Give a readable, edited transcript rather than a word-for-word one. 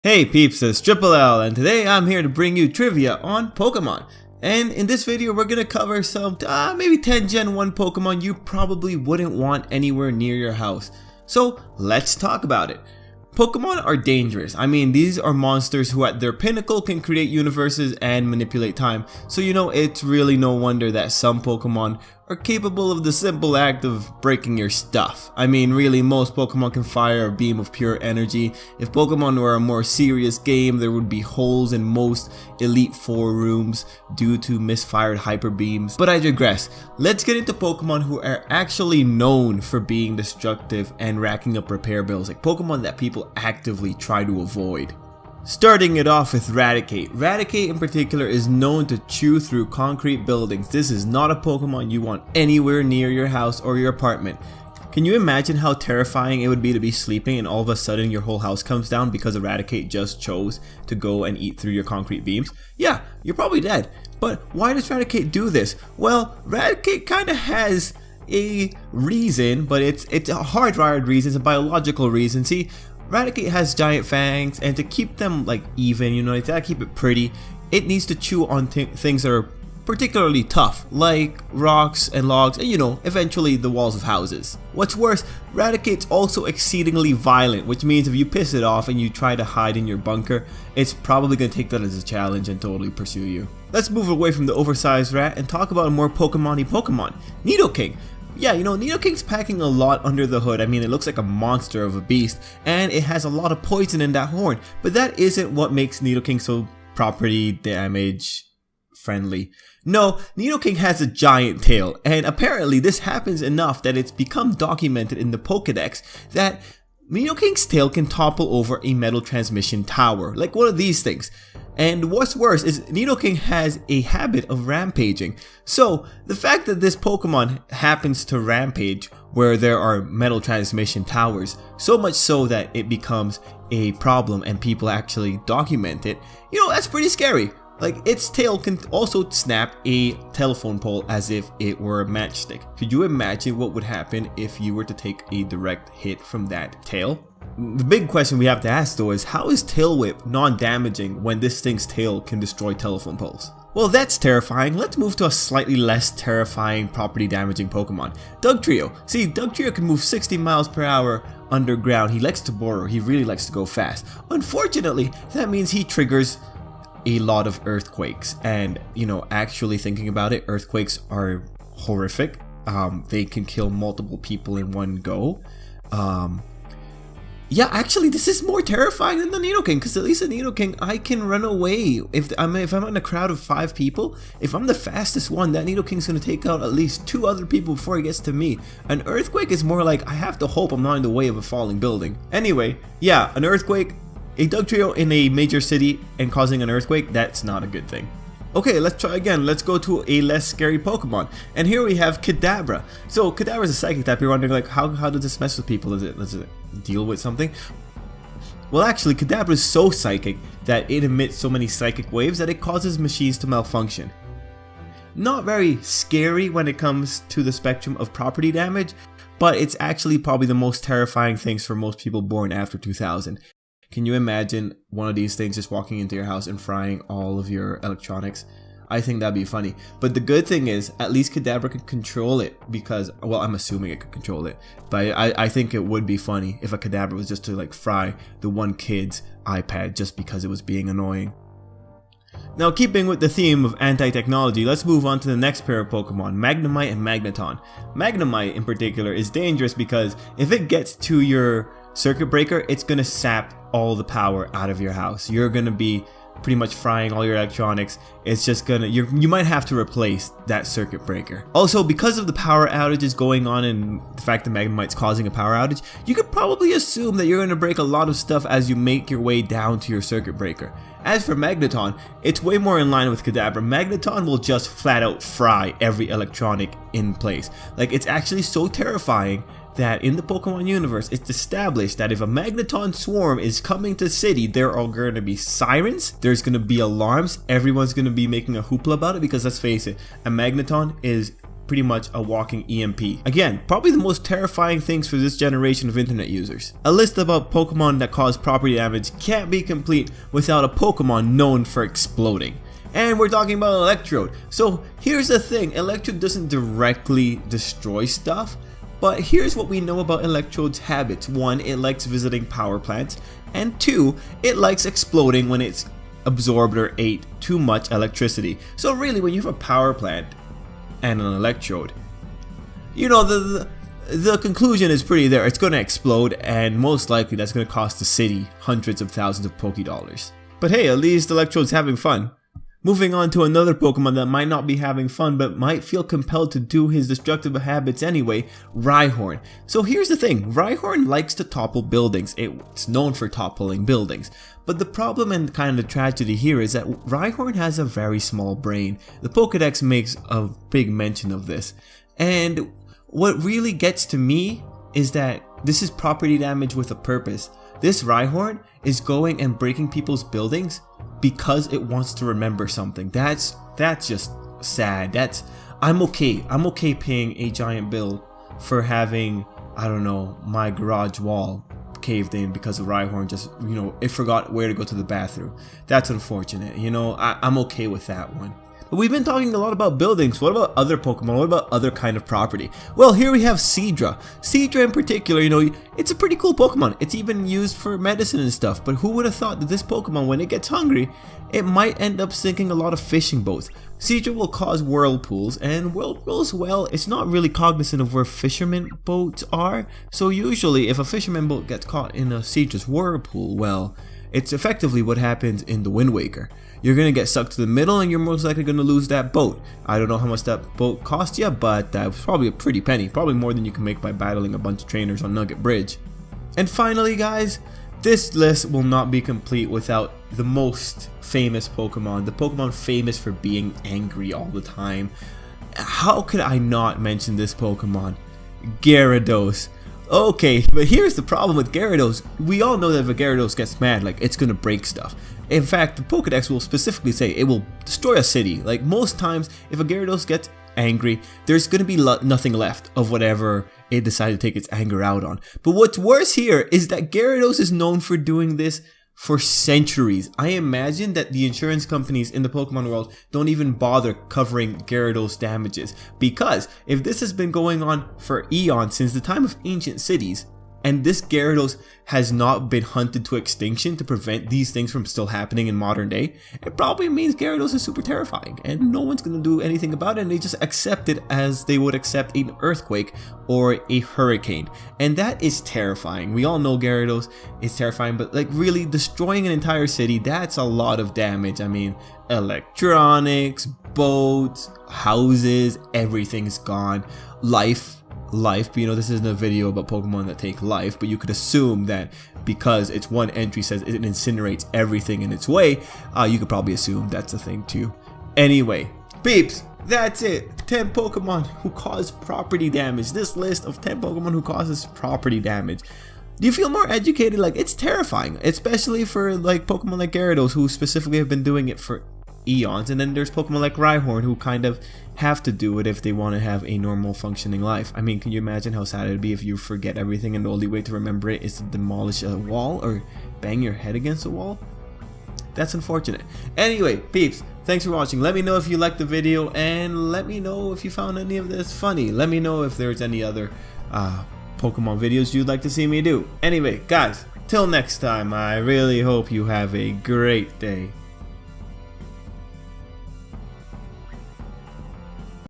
Hey peeps, it's Triple L, and today I'm here to bring you trivia on Pokemon. And in this video we're gonna cover some maybe 10 Gen 1 Pokemon you probably wouldn't want anywhere near your house. So let's talk about it. Pokemon are dangerous. I mean, these are monsters who at their pinnacle can create universes and manipulate time. So it's really no wonder that some Pokemon are capable of the simple act of breaking your stuff. I mean, really, most Pokemon can fire a beam of pure energy. If Pokemon were a more serious game, there would be holes in most Elite Four rooms due to misfired hyper beams. But I digress. Let's get into Pokemon who are actually known for being destructive and racking up repair bills, like Pokemon that people actively try to avoid. Starting it off with Raticate. Raticate in particular is known to chew through concrete buildings. This is not a Pokemon you want anywhere near your house or your apartment. Can you imagine how terrifying it would be to be sleeping and all of a sudden your whole house comes down because Raticate just chose to go and eat through your concrete beams? Yeah, you're probably dead. But why does Raticate do this? Well, Raticate kind of has a reason, but it's a hardwired reason, it's a biological reason. See, Raticate has giant fangs, and to keep them even, you gotta keep it pretty, it needs to chew on things that are particularly tough, like rocks and logs, and eventually the walls of houses. What's worse, Raticate's also exceedingly violent, which means if you piss it off and you try to hide in your bunker, it's probably gonna take that as a challenge and totally pursue you. Let's move away from the oversized rat and talk about a more Pokemon-y Pokemon, Nidoking. Yeah, Nidoking's packing a lot under the hood. I mean, it looks like a monster of a beast, and it has a lot of poison in that horn, but that isn't what makes Nidoking so property damage friendly. No, Nidoking has a giant tail, and apparently this happens enough that it's become documented in the Pokedex that Nidoking's tail can topple over a metal transmission tower, like one of these things. And what's worse is Nidoking has a habit of rampaging. So the fact that this Pokemon happens to rampage where there are metal transmission towers, so much so that it becomes a problem and people actually document it, that's pretty scary. Like, its tail can also snap a telephone pole as if it were a matchstick. Could you imagine what would happen if you were to take a direct hit from that tail? The big question we have to ask though is, how is Tail Whip non-damaging when this thing's tail can destroy telephone poles? Well, that's terrifying. Let's move to a slightly less terrifying property damaging Pokemon, Dugtrio. See, Dugtrio can move 60 miles per hour underground. He likes to burrow. He really likes to go fast. Unfortunately, that means he triggers a lot of earthquakes, and actually thinking about it, earthquakes are horrific. They can kill multiple people in one go. Yeah, actually, this is more terrifying than the Nidoking, because at least the Nidoking, I can run away. If I'm in a crowd of 5 people, if I'm the fastest one, that Nidoking's going to take out at least 2 other people before he gets to me. An earthquake is more like, I have to hope I'm not in the way of a falling building. Anyway, yeah, an earthquake, a Dugtrio in a major city and causing an earthquake, that's not a good thing. Okay, let's try again. Let's go to a less scary Pokemon. And here we have Kadabra. So Kadabra is a psychic type. You're wondering how does this mess with people? Does it deal with something? Well, actually, Kadabra is so psychic that it emits so many psychic waves that it causes machines to malfunction. Not very scary when it comes to the spectrum of property damage, but it's actually probably the most terrifying things for most people born after 2000. Can you imagine one of these things just walking into your house and frying all of your electronics? I think that'd be funny. But the good thing is, at least Kadabra could control it because, well, I'm assuming it could control it. But I think it would be funny if a Kadabra was just to fry the one kid's iPad just because it was being annoying. Now, keeping with the theme of anti-technology, let's move on to the next pair of Pokemon, Magnemite and Magneton. Magnemite in particular is dangerous because if it gets to your circuit breaker, it's gonna sap all the power out of your house. You're gonna be pretty much frying all your electronics. It's just gonna, you might have to replace that circuit breaker. Also, because of the power outages going on and the fact that Magnemite's causing a power outage, you could probably assume that you're gonna break a lot of stuff as you make your way down to your circuit breaker. As for Magneton, it's way more in line with Kadabra. Magneton will just flat out fry every electronic in place. It's actually so terrifying that in the Pokemon universe, it's established that if a Magneton swarm is coming to city, there are going to be sirens, there's going to be alarms, everyone's going to be making a hoopla about it because let's face it, a Magneton is pretty much a walking EMP. Again, probably the most terrifying things for this generation of internet users. A list about Pokemon that cause property damage can't be complete without a Pokemon known for exploding. And we're talking about Electrode. So here's the thing, Electrode doesn't directly destroy stuff, but here's what we know about Electrode's habits. 1, it likes visiting power plants, and 2, it likes exploding when it's absorbed or ate too much electricity. So really, when you have a power plant and an Electrode, you know, the conclusion is pretty there. It's going to explode, and most likely that's going to cost the city hundreds of thousands of Pokédollars. But hey, at least Electrode's having fun. Moving on to another Pokemon that might not be having fun but might feel compelled to do his destructive habits anyway, Rhyhorn. So here's the thing, Rhyhorn likes to topple buildings. It's known for toppling buildings. But the problem and kind of the tragedy here is that Rhyhorn has a very small brain. The Pokédex makes a big mention of this. And what really gets to me is that this is property damage with a purpose. This Rhyhorn is going and breaking people's buildings because it wants to remember something. That's just sad. I'm okay paying a giant bill for having, I don't know, my garage wall caved in because of Rhyhorn just, you know, it forgot where to go to the bathroom. That's unfortunate, you know, I'm okay with that one. But we've been talking a lot about buildings. What about other Pokemon? What about other kind of property? Well, here we have Seadra. Seadra in particular, you know, it's a pretty cool Pokemon. It's even used for medicine and stuff. But who would have thought that this Pokemon, when it gets hungry, it might end up sinking a lot of fishing boats. Seadra will cause whirlpools, and whirlpools, well, it's not really cognizant of where fishermen boats are. So usually, if a fisherman boat gets caught in a Seadra's whirlpool, well, it's effectively what happens in the Wind Waker. You're going to get sucked to the middle and you're most likely going to lose that boat. I don't know how much that boat cost you, but that was probably a pretty penny. Probably more than you can make by battling a bunch of trainers on Nugget Bridge. And finally, guys, this list will not be complete without the most famous Pokemon. The Pokemon famous for being angry all the time. How could I not mention this Pokemon? Gyarados. Okay, but here's the problem with Gyarados. We all know that if a Gyarados gets mad, like, it's gonna break stuff. In fact, the Pokédex will specifically say it will destroy a city. Like, most times, if a Gyarados gets angry, there's gonna be nothing left of whatever it decided to take its anger out on. But what's worse here is that Gyarados is known for doing this for centuries. I imagine that the insurance companies in the Pokemon world don't even bother covering Gyarados damages, because if this has been going on for eons, since the time of ancient cities, and this Gyarados has not been hunted to extinction to prevent these things from still happening in modern day, it probably means Gyarados is super terrifying and no one's going to do anything about it, and they just accept it as they would accept an earthquake or a hurricane. And that is terrifying. We all know Gyarados is terrifying, but like really destroying an entire city, that's a lot of damage. I mean, electronics, boats, houses, everything's gone. Life, but you know, this isn't a video about Pokemon that take life, but you could assume that because it's one entry says it incinerates everything in its way, you could probably assume that's a thing too. Anyway, peeps, that's it. 10 Pokemon who cause property damage. This list of 10 Pokemon who causes property damage. Do you feel more educated? Like, it's terrifying, especially for like Pokemon like Gyarados, who specifically have been doing it for eons, and then there's Pokemon like Rhyhorn who kind of have to do it if they want to have a normal functioning life. I mean, can you imagine how sad it would be if you forget everything and the only way to remember it is to demolish a wall or bang your head against a wall? That's unfortunate. Anyway, peeps, thanks for watching. Let me know if you liked the video, and let me know if you found any of this funny. Let me know if there's any other Pokemon videos you'd like to see me do. Anyway, guys, till next time, I really hope you have a great day.